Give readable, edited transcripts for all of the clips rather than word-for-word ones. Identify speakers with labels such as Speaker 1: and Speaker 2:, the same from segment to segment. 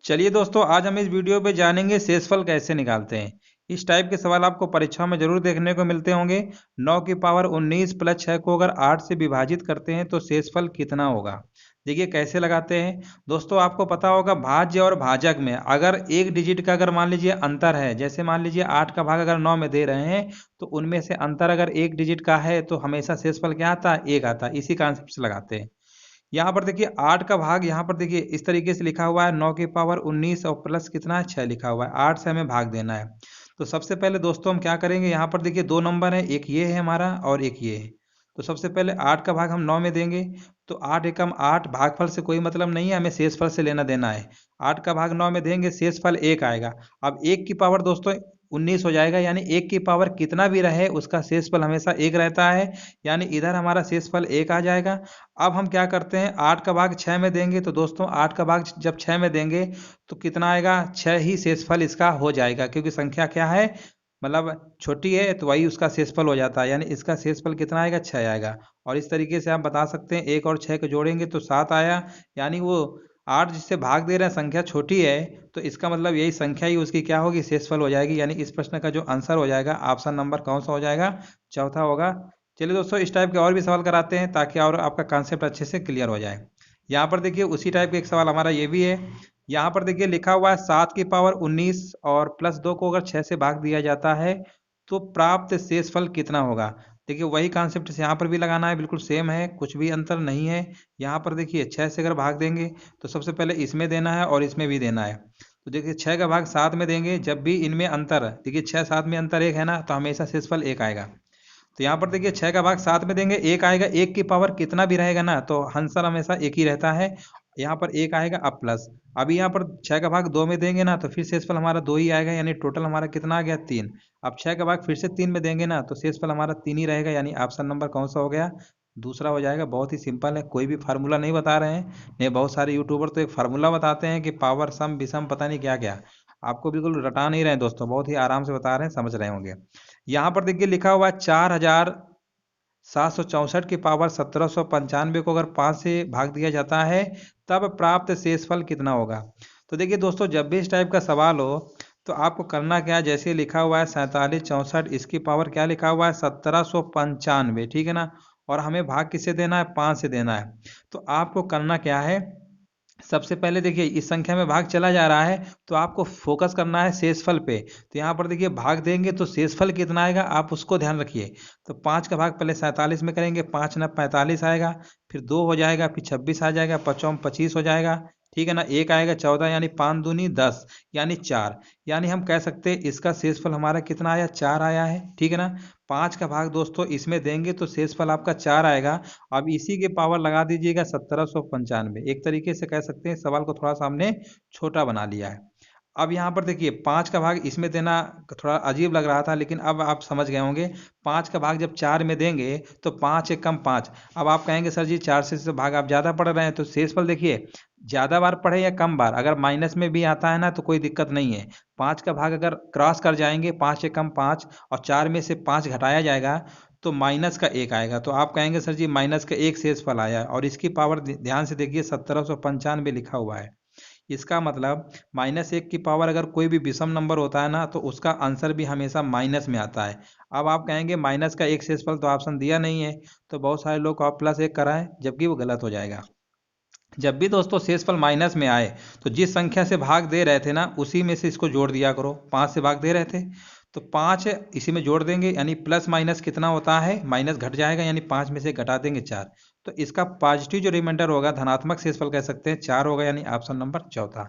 Speaker 1: चलिए दोस्तों, आज हम इस वीडियो पे जानेंगे शेषफल कैसे निकालते हैं। इस टाइप के सवाल आपको परीक्षा में जरूर देखने को मिलते होंगे। 9 की पावर 19 प्लस 6 को अगर 8 से विभाजित करते हैं तो शेषफल कितना होगा। देखिए कैसे लगाते हैं। दोस्तों आपको पता होगा भाज्य और भाजक में अगर एक डिजिट का अगर मान लीजिए अंतर है, जैसे मान लीजिए 8 का भाग अगर 9 में दे रहे हैं तो उनमें से अंतर अगर एक डिजिट का है तो हमेशा शेषफल क्या आता है, एक आता है। इसी कॉन्सेप्ट से लगाते हैं। यहाँ पर देखिए 8 का भाग यहाँ पर देखिए इस तरीके से लिखा हुआ है, 9 की पावर 19 और प्लस कितना है 6 लिखा हुआ है। 8 से हमें भाग देना है। तो सबसे पहले दोस्तों हम क्या करेंगे, यहाँ पर देखिए दो नंबर है, एक ये है हमारा और एक ये है। तो सबसे पहले 8 का भाग हम 9 में देंगे। तो 8 एकम 8, भागफल से कोई मतलब नहीं है, हमें शेषफल से लेना देना है। 8 का भाग 9 में देंगे, शेषफल 1 आएगा। अब 1 की पावर दोस्तों 19 हो जाएगा, यानी 1 की पावर कितना भी रहे उसका शेषफल हमेशा 1 रहता है। यानी इधर हमारा शेषफल 1 आ जाएगा। अब हम क्या करते हैं, 8 का भाग 6 में देंगे। तो दोस्तों 8 का भाग जब 6 में देंगे तो कितना आएगा, 6 ही शेषफल इसका हो जाएगा, क्योंकि संख्या क्या है, मतलब छोटी है तो वही उसका शेषफल हो जाता है। यानी इसका शेषफल कितना आएगा, 6 आएगा। और इस तरीके से आप बता सकते हैं, 1 और 6 को जोड़ेंगे तो 7 आया। यानी वो 8 जिससे भाग दे रहे हैं संख्या छोटी है, तो इसका मतलब यही संख्या ही उसकी क्या होगी, शेषफल हो जाएगी। यानी इस प्रश्न का जो आंसर हो जाएगा, ऑप्शन नंबर कौन सा हो जाएगा, चौथा होगा। चलिए दोस्तों, इस टाइप के और भी सवाल कराते हैं ताकि और आपका कॉन्सेप्ट अच्छे से क्लियर हो जाए। यहाँ पर देखिए उसी टाइप का एक सवाल हमारा ये भी है। यहाँ पर देखिए लिखा हुआ है 7 की पावर 19 और प्लस 2 को अगर 6 से भाग दिया जाता है तो प्राप्त शेषफल कितना होगा। देखिए वही कॉन्सेप्ट यहाँ पर भी लगाना है, बिल्कुल सेम है, कुछ भी अंतर नहीं है। यहाँ पर देखिए 6 से अगर भाग देंगे तो सबसे पहले इसमें देना है और इसमें भी देना है। तो देखिए 6 का भाग 7 में देंगे, जब भी इनमें अंतर, देखिए 6 7 में अंतर 1 है ना, तो हमेशा शेषफल 1 आएगा। तो यहाँ पर देखिए 6 का भाग 7 में देंगे, 1 आएगा। 1 की पावर कितना भी रहेगा ना तो आंसर हमेशा 1 ही रहता है। यहाँ पर 1 आएगा अब प्लस। अभी यहाँ पर 6 का भाग 2 में देंगे ना तो फिर शेषफल हमारा 2 ही आएगा, यानी टोटल हमारा कितना आ गया, 3। अब 6 का भाग फिर से 3 में देंगे ना तो शेषफल हमारा 3 ही रहेगा, यानी ऑप्शन नंबर कौन सा हो गया, दूसरा हो जाएगा। बहुत ही सिंपल है, कोई भी फार्मूला नहीं बता रहे हैं। नहीं, बहुत सारे यूट्यूबर तो एक फार्मूला बताते हैं कि पावर सम विषम पता नहीं क्या क्या। आपको बिल्कुल रटा नहीं रहे हैं दोस्तों, बहुत ही आराम से बता रहे हैं, समझ रहे होंगे। यहाँ पर देखिए लिखा हुआ है 4764 की पावर 1795 को अगर 5 से भाग दिया जाता है तब प्राप्त शेषफल कितना होगा। तो देखिए दोस्तों, जब भी इस टाइप का सवाल हो तो आपको करना क्या है, जैसे लिखा हुआ है 4764, इसकी पावर क्या लिखा हुआ है 1795, ठीक है ना। और हमें भाग किससे देना है, 5 से देना है। तो आपको करना क्या है, सबसे पहले देखिए इस संख्या में भाग चला जा रहा है तो आपको फोकस करना है शेषफल पे। तो यहाँ पर देखिए भाग देंगे तो शेषफल कितना आएगा आप उसको ध्यान रखिए। तो 5 का भाग पहले 47 में करेंगे, 5 ना 45 आएगा, फिर 2 हो जाएगा, फिर 26 आ जाएगा, 5 25 हो जाएगा, ठीक है ना। 1 आएगा 14, यानी 5 दूनी 10, यानी 4। यानी हम कह सकते हैं इसका शेषफल हमारा कितना आया, 4 आया है, ठीक है ना। 5 का भाग दोस्तों इसमें देंगे तो शेषफल आपका 4 आएगा। अब इसी के पावर लगा दीजिएगा 1795। एक तरीके से कह सकते हैं सवाल को थोड़ा सा हमने छोटा बना लिया है। अब यहाँ पर देखिए 5 का भाग इसमें देना थोड़ा अजीब लग रहा था, लेकिन अब आप समझ गए होंगे। 5 का भाग जब 4 में देंगे तो 5 एकम 5। अब आप कहेंगे सर जी 4 से भाग आप ज़्यादा पढ़ रहे हैं, तो शेषफल देखिए ज़्यादा बार पढ़े या कम बार, अगर माइनस में भी आता है ना तो कोई दिक्कत नहीं है। 5 का भाग अगर क्रॉस कर जाएंगे, 5 एकम 5, और 4 में से 5 घटाया जाएगा तो माइनस का 1 आएगा। तो आप कहेंगे सर जी माइनस का 1 शेषफल आया है, और इसकी पावर ध्यान से देखिए 1795 लिखा हुआ है। इसका मतलब -1 की पावर अगर कोई भी विषम नंबर होता है ना तो उसका आंसर भी हमेशा माइनस में आता है। अब आप कहेंगे माइनस का 1 शेषफल तो ऑप्शन दिया नहीं है, तो बहुत सारे लोग आप +1 कराएं, जबकि वो गलत हो जाएगा। जब भी दोस्तों शेषफल माइनस में आए तो जिस संख्या से भाग दे रहे थे ना उसी में से इसको जोड़ दिया करो। 5 से भाग दे रहे थे तो 5 इसी में जोड़ देंगे, यानी प्लस माइनस कितना होता है, माइनस घट जाएगा, यानी 5 में से घटा देंगे 4। तो इसका पॉजिटिव जो रिमाइंडर होगा, धनात्मक शेषफल कह सकते हैं, 4 होगा, यानी ऑप्शन नंबर चौथा।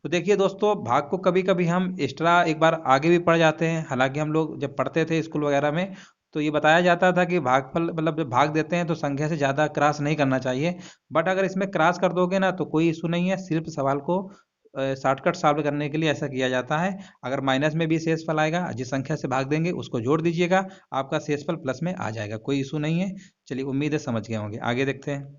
Speaker 1: तो देखिए दोस्तों, भाग को कभी कभी हम एक्स्ट्रा एक बार आगे भी पढ़ जाते हैं। हालांकि हम लोग जब पढ़ते थे स्कूल वगैरह में तो ये बताया जाता था कि भागफल मतलब जब भाग देते हैं तो संख्या से ज़्यादा क्रॉस नहीं करना चाहिए। बट अगर इसमें क्रॉस कर दोगे ना तो कोई इशू नहीं है, सिर्फ सवाल को शॉर्टकट सॉल्व करने के लिए ऐसा किया जाता है। अगर माइनस में भी शेषफल आएगा, जिस संख्या से भाग देंगे उसको जोड़ दीजिएगा, आपका शेषफल प्लस में आ जाएगा, कोई इशू नहीं है। चलिए, उम्मीद है समझ गए होंगे, आगे देखते हैं।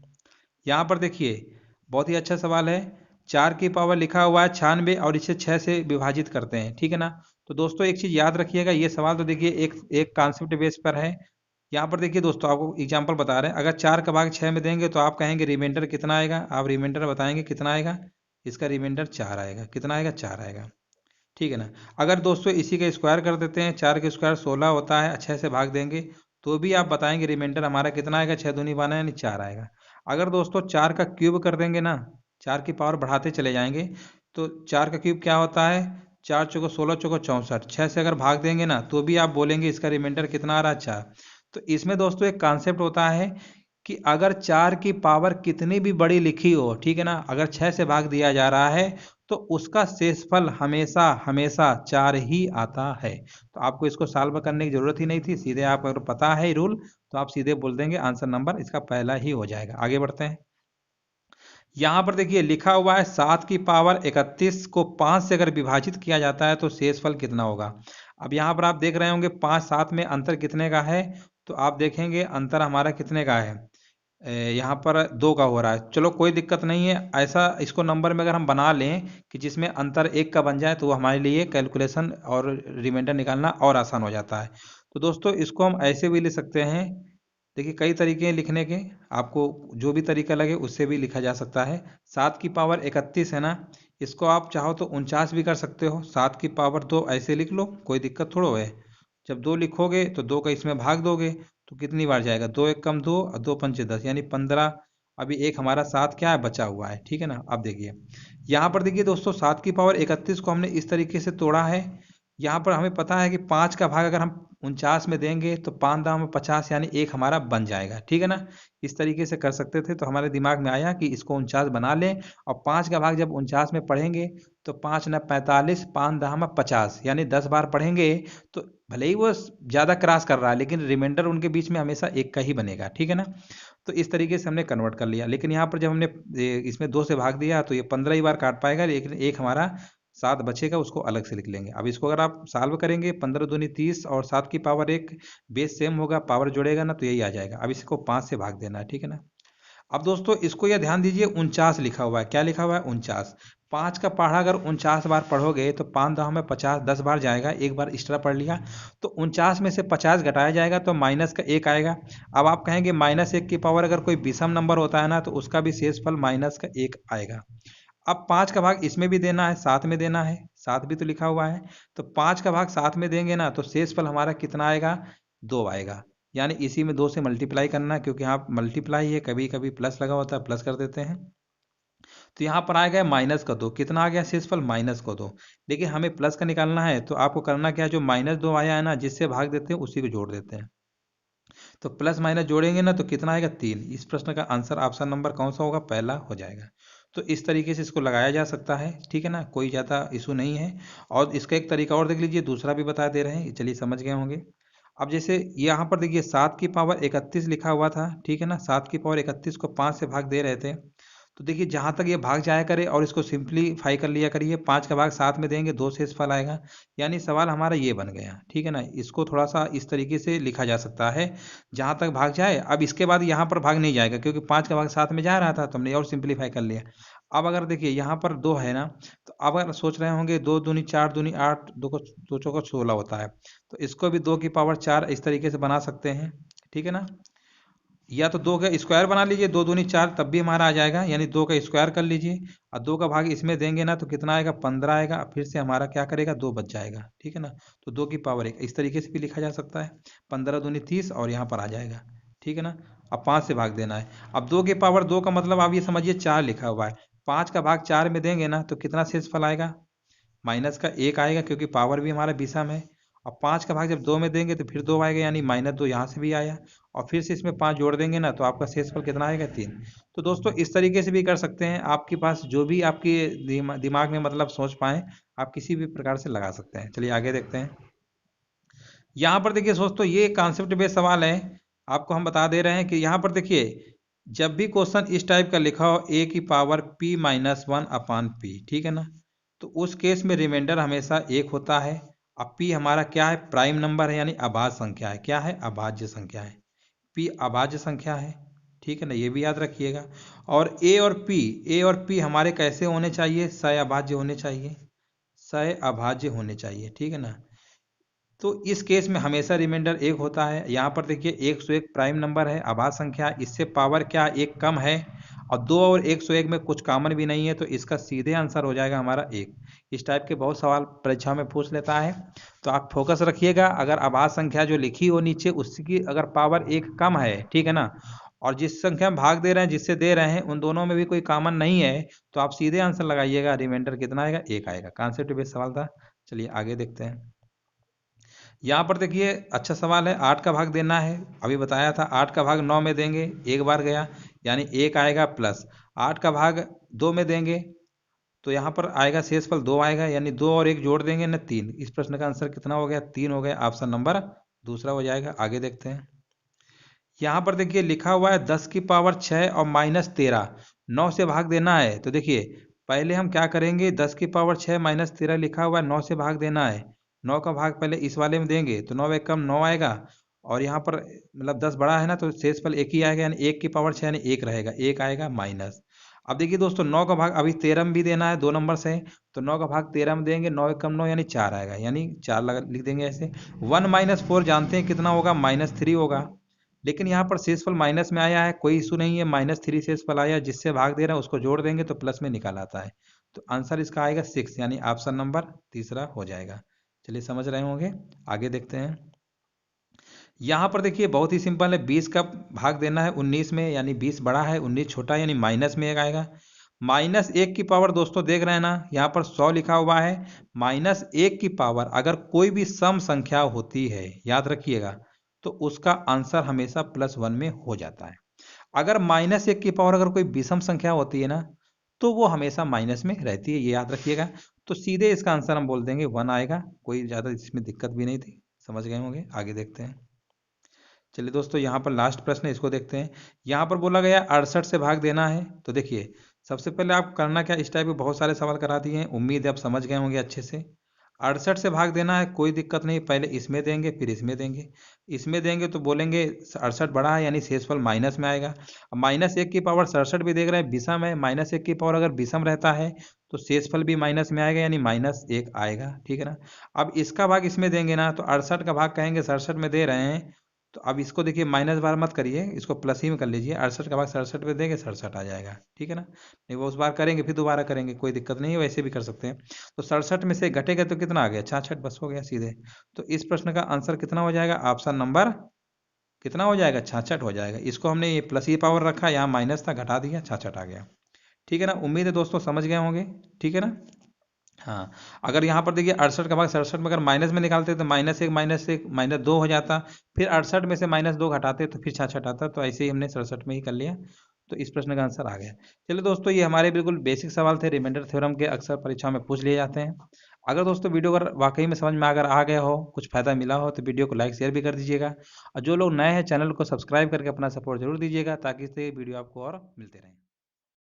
Speaker 1: यहाँ पर देखिए बहुत ही अच्छा सवाल है। 4 की पावर लिखा हुआ है 96 और इसे 6 से विभाजित करते हैं, ठीक है ना। तो दोस्तों एक चीज़ याद रखिएगा, ये सवाल तो देखिए एक एक कॉन्सेप्ट बेस पर है। यहाँ पर देखिए दोस्तों, आपको एग्जांपल बता रहे हैं, अगर 4 का भाग 6 में देंगे तो आप कहेंगे रिमाइंडर कितना आएगा, आप रिमाइंडर बताएंगे कितना आएगा। इसका रिमाइंडर 4 आएगा। कितना आएगा? 4 आएगा, ठीक है ना। अगर दोस्तों इसी का स्क्वायर कर देते हैं, 4 का स्क्वायर 16 होता है, 6 से भाग देंगे तो भी आप बताएंगे रिमाइंडर हमारा कितना आएगा? 6 दूनी 12 यानी 4 आएगा। अगर दोस्तों 4 का क्यूब कर देंगे ना, 4 की पावर बढ़ाते चले जाएंगे तो 4 का क्यूब क्या होता है? 4 चौको 16, चौको 64, 6 से अगर भाग देंगे ना तो भी आप बोलेंगे इसका रिमाइंडर कितना आ रहा है? 4। तो इसमें दोस्तों एक कॉन्सेप्ट होता है कि अगर 4 की पावर कितनी भी बड़ी लिखी हो, ठीक है ना, अगर 6 से भाग दिया जा रहा है तो उसका शेषफल हमेशा हमेशा 4 ही आता है। तो आपको इसको सॉल्व करने की जरूरत ही नहीं थी, सीधे आप अगर पता है रूल तो आप सीधे बोल देंगे आंसर नंबर इसका पहला ही हो जाएगा। आगे बढ़ते हैं। यहां पर देखिए लिखा हुआ है 7 की पावर 31 को 5 से अगर विभाजित किया जाता है तो शेषफल कितना होगा। अब यहाँ पर आप देख रहे होंगे 5 7 में अंतर कितने का है, तो आप देखेंगे अंतर हमारा कितने का है, यहाँ पर 2 का हो रहा है। चलो कोई दिक्कत नहीं है, ऐसा इसको नंबर में अगर हम बना लें कि जिसमें अंतर 1 का बन जाए तो वो हमारे लिए कैलकुलेशन और रिमाइंडर निकालना और आसान हो जाता है। तो दोस्तों इसको हम ऐसे भी लिख सकते हैं, देखिए कई तरीके हैं लिखने के, आपको जो भी तरीका लगे उससे भी लिखा जा सकता है। 7 की पावर 31 है ना, इसको आप चाहो तो 49 भी कर सकते हो। 7 की पावर 2 ऐसे लिख लो, कोई दिक्कत थोड़ा है। जब 2 लिखोगे तो 2 का इसमें भाग दोगे तो कितनी बार जाएगा? 2 एक कम 2 और 2 पंचे 10 यानी 15। अभी एक हमारा 7 क्या है? बचा हुआ है, ठीक है ना। अब देखिए यहाँ पर देखिए दोस्तों 7 की पावर 31 को हमने इस तरीके से तोड़ा है। यहाँ पर हमें पता है कि 5 का भाग अगर हम 49 में देंगे तो 5 दाम में 50 यानी एक हमारा बन जाएगा, ठीक है ना। इस तरीके से कर सकते थे, तो हमारे दिमाग में आया कि इसको 49 बना लें और 5 का भाग जब 49 में पढ़ेंगे तो 5 न 45, 5 दाम में 50 यानी 10 बार पढ़ेंगे तो भले ही वो ज़्यादा क्रॉस कर रहा है लेकिन रिमाइंडर उनके बीच में हमेशा एक का ही बनेगा, ठीक है ना। तो इस तरीके से हमने कन्वर्ट कर लिया, लेकिन यहाँ पर जब हमने इसमें 2 से भाग दिया तो ये 15 ही बार काट पाएगा, लेकिन एक हमारा 7 बचेगा, उसको अलग से लिख लेंगे। अब इसको अगर आप सॉल्व करेंगे 15 दूनी 30 और 7 की पावर 1 बेस सेम होगा, पावर जोड़ेगा ना तो यही आ जाएगा। अब इसको 5 से भाग देना है, ठीक है ना। अब दोस्तों इसको यह ध्यान दीजिए 49 लिखा हुआ है, क्या लिखा हुआ है? 49। 5 का पढ़ा अगर 49 बार पढ़ोगे तो 5 दाव में 50 10 बार जाएगा, एक बार एक्स्ट्रा पढ़ लिया तो 49 में से 50 घटाया जाएगा तो माइनस का 1 आएगा। अब आप कहेंगे -1 की पावर अगर कोई विषम नंबर होता है ना तो उसका भी शेषफल माइनस का 1 आएगा। अब 5 का भाग इसमें भी देना है, 7 में देना है, 7 भी तो लिखा हुआ है, तो 5 का भाग 7 में देंगे ना तो शेषफल हमारा कितना आएगा? 2 आएगा। यानी इसी में 2 से मल्टीप्लाई करना है, क्योंकि यहाँ मल्टीप्लाई है, कभी कभी प्लस लगा होता है, प्लस कर देते हैं। तो यहाँ पर आ गया -2, कितना आ गया शेषफल? -2। देखिए हमें प्लस का निकालना है तो आपको करना क्या है, जो -2 आया है ना जिससे भाग देते हैं उसी को जोड़ देते हैं। तो प्लस माइनस जोड़ेंगे ना तो कितना आएगा? 3। इस प्रश्न का आंसर ऑप्शन नंबर कौन सा होगा? पहला हो जाएगा। तो इस तरीके से इसको लगाया जा सकता है, ठीक है ना, कोई ज़्यादा इशू नहीं है। और इसका एक तरीका और देख लीजिए, दूसरा भी बता दे रहे हैं, चलिए समझ गए होंगे। अब जैसे यहाँ पर देखिए 7 की पावर 31 लिखा हुआ था, ठीक है ना, 7 की पावर 31 को 5 से भाग दे रहे थे। तो देखिए जहाँ तक ये भाग जाया करे और इसको सिंप्लीफाई कर लिया करिए, 5 का भाग 7 में देंगे 2 शेषफल आएगा। यानी सवाल हमारा ये बन गया, ठीक है ना। इसको थोड़ा सा इस तरीके से लिखा जा सकता है, जहाँ तक भाग जाए। अब इसके बाद यहाँ पर भाग नहीं जाएगा क्योंकि 5 का भाग 7 में जा रहा था तो हमने और सिंप्लीफाई कर लिया। अब अगर देखिए यहाँ पर 2 है ना, तो अब अगर सोच रहे होंगे 2 दूनी 4 दूनी 8, 2 चौको 16 होता है, तो इसको भी 2 की पावर 4 इस तरीके से बना सकते हैं, ठीक है ना। या तो 2 का स्क्वायर बना लीजिए, 2 दूनी 4 तब भी हमारा आ जाएगा, यानी 2 का स्क्वायर कर लीजिए और 2 का भाग इसमें देंगे ना तो कितना आएगा? 15 आएगा। फिर से हमारा क्या करेगा? 2 बच जाएगा, ठीक है ना। तो 2 की पावर 1 इस तरीके से भी लिखा जा सकता है, 15 दूनी 30 और यहाँ पर आ जाएगा, ठीक है ना। अब 5 से भाग देना है। अब 2 की पावर 2 का मतलब आप ये समझिए 4 लिखा हुआ है, 5 का भाग 4 में देंगे ना तो कितना शेषफल आएगा? माइनस का 1 आएगा, क्योंकि पावर भी हमारा विषम है। और 5 का भाग जब 2 में देंगे तो फिर 2 आएगा, यानी -2 यहाँ से भी आया और फिर से इसमें 5 जोड़ देंगे ना तो आपका शेषफल कितना आएगा? 3। तो दोस्तों इस तरीके से भी कर सकते हैं, आपके पास जो भी आपके दिमाग में मतलब सोच पाए आप किसी भी प्रकार से लगा सकते हैं। चलिए आगे देखते हैं। यहाँ पर देखिए दोस्तों ये कॉन्सेप्ट बेस्ड सवाल है, आपको हम बता दे रहे हैं कि यहाँ पर देखिए जब भी क्वेश्चन इस टाइप का लिखा हो a की पावर p-1/p, ठीक है ना, तो उस केस में रिमाइंडर हमेशा 1 होता है। अब p हमारा क्या है? प्राइम नंबर है, यानी अभाज्य संख्या है। क्या है? अभाज्य संख्या है। p अभाज्य संख्या है, ठीक है ना, ये भी याद रखिएगा। और a और p हमारे कैसे होने चाहिए? सहअभाज्य होने चाहिए, सहअभाज्य होने चाहिए, ठीक है ना। तो इस केस में हमेशा रिमाइंडर 1 होता है। यहाँ पर देखिए 101 प्राइम नंबर है, अभाज्य संख्या, इससे पावर क्या 1 कम है और 2 और 101 में कुछ कॉमन भी नहीं है, तो इसका सीधे आंसर हो जाएगा हमारा 1। इस टाइप के बहुत सवाल परीक्षा में पूछ लेता है, तो आप फोकस रखिएगा। अगर आभाज्य संख्या जो लिखी हो नीचे उसकी अगर पावर 1 कम है, ठीक है ना, और जिस संख्या में भाग दे रहे हैं जिससे दे रहे हैं उन दोनों में भी कोई कॉमन नहीं है, तो आप सीधे आंसर लगाइएगा, रिमाइंडर कितना आएगा, 1 आएगा। कॉन्सेप्ट बेस्ड सवाल था। चलिए आगे देखते हैं। यहाँ पर देखिए अच्छा सवाल है, 8 का भाग देना है। अभी बताया था 8 का भाग 9 में देंगे, एक बार गया यानी 1 आएगा, प्लस 8 का भाग 2 में देंगे तो यहाँ पर आएगा शेषफल 2 आएगा, यानी 2 और 1 जोड़ देंगे ना 3। इस प्रश्न का आंसर कितना हो गया, 3 हो गया। ऑप्शन नंबर दूसरा हो जाएगा। आगे देखते हैं। यहाँ पर देखिए लिखा हुआ है 10 की पावर 6 और -13, 9 से भाग देना है। तो देखिए पहले हम क्या करेंगे, 10 की पावर 6 -13 लिखा हुआ है, 9 से भाग देना है। 9 का भाग पहले इस वाले में देंगे तो 9 एक कम 9 आएगा, और यहाँ पर मतलब 10 बड़ा है ना, तो शेषफल 1 ही आएगा, यानी 1 की पावर 6 यानी 1 रहेगा, 1 आएगा माइनस। अब देखिए दोस्तों 9 का भाग अभी 13 में भी देना है, 2 नंबर से, तो 9 का भाग 13 में देंगे, 9 एक कम 9 यानी 4 आएगा, यानी 4 लिख देंगे ऐसे। 1 - 4 जानते हैं कितना होगा, -3 होगा। लेकिन यहाँ पर शेषफल माइनस में आया है, कोई इशू नहीं है, -3 शेषफल आया, जिससे भाग दे रहे हैं उसको जोड़ देंगे तो प्लस में निकाल आता है। तो आंसर इसका आएगा 6, यानी ऑप्शन नंबर तीसरा हो जाएगा। चलिए समझ रहे होंगे। आगे देखते हैं। यहाँ पर देखिए बहुत ही सिंपल है, 20 का भाग देना है 19 में, यानी 20 बड़ा है 19 छोटा है, यानी माइनस में एक आएगा। -1 की पावर दोस्तों देख रहे हैं ना, यहाँ पर 100 लिखा हुआ है। -1 की पावर अगर कोई भी सम संख्या होती है, याद रखिएगा, तो उसका आंसर हमेशा +1 में हो जाता है। अगर -1 की पावर अगर कोई विषम संख्या होती है ना, तो वो हमेशा माइनस में रहती है, ये याद रखिएगा। तो सीधे इसका आंसर हम बोल देंगे 1 आएगा, कोई ज़्यादा इसमें दिक्कत भी नहीं थी। समझ गए होंगे। आगे देखते हैं। चलिए दोस्तों यहाँ पर लास्ट प्रश्न है, इसको देखते हैं। यहाँ पर बोला गया 68 से भाग देना है। तो देखिए सबसे पहले आप करना क्या, इस टाइप के बहुत सारे सवाल करा दिए हैं, उम्मीद है आप समझ गए होंगे अच्छे से। 68 से भाग देना है, कोई दिक्कत नहीं, पहले इसमें देंगे फिर इसमें देंगे। इसमें देंगे तो बोलेंगे 68 बड़ा है, यानी शेषफल माइनस में आएगा। अब -1 की पावर 67 भी देख रहे हैं विषम है, -1 की पावर अगर विषम रहता है तो शेषफल भी माइनस में आएगा, यानी -1 आएगा, ठीक है ना। अब इसका भाग इसमें देंगे ना, तो 68 का भाग कहेंगे 67 में दे रहे हैं, तो अब इसको देखिए माइनस बार मत करिए, इसको प्लस ही में कर लीजिए। 68 का भाग 67 में देंगे, 67 आ जाएगा, ठीक है ना। नहीं वो उस बार करेंगे फिर दोबारा करेंगे, कोई दिक्कत नहीं है, वैसे भी कर सकते हैं। तो 67 में से घटेगा तो कितना आ गया, 66, बस हो गया सीधे। तो इस प्रश्न का आंसर कितना हो जाएगा, ऑप्शन नंबर कितना हो जाएगा, 66 हो जाएगा। इसको हमने ये प्लस ही पावर रखा, यहाँ माइनस था, घटा दिया, 66 आ गया, ठीक है ना। उम्मीद है दोस्तों समझ गए होंगे, ठीक है ना। हाँ, अगर यहाँ पर देखिए 68 का भाग 67 में अगर माइनस में निकालते तो -1 -2 हो जाता, फिर 68 में से -2 घटाते तो फिर 66 आता, तो ऐसे ही हमने 67 में ही कर लिया। तो इस प्रश्न का आंसर आ गया। चलिए दोस्तों ये हमारे बिल्कुल बेसिक सवाल थे, रिमाइंडर थ्योरम के अक्सर परीक्षा में पूछ लिए जाते हैं। अगर दोस्तों वीडियो अगर वाकई में समझ में अगर आ गया हो, कुछ फ़ायदा मिला हो, तो वीडियो को लाइक शेयर भी कर दीजिएगा, और जो लोग नए हैं चैनल को सब्सक्राइब करके अपना सपोर्ट जरूर दीजिएगा, ताकि इससे वीडियो आपको और मिलते रहें।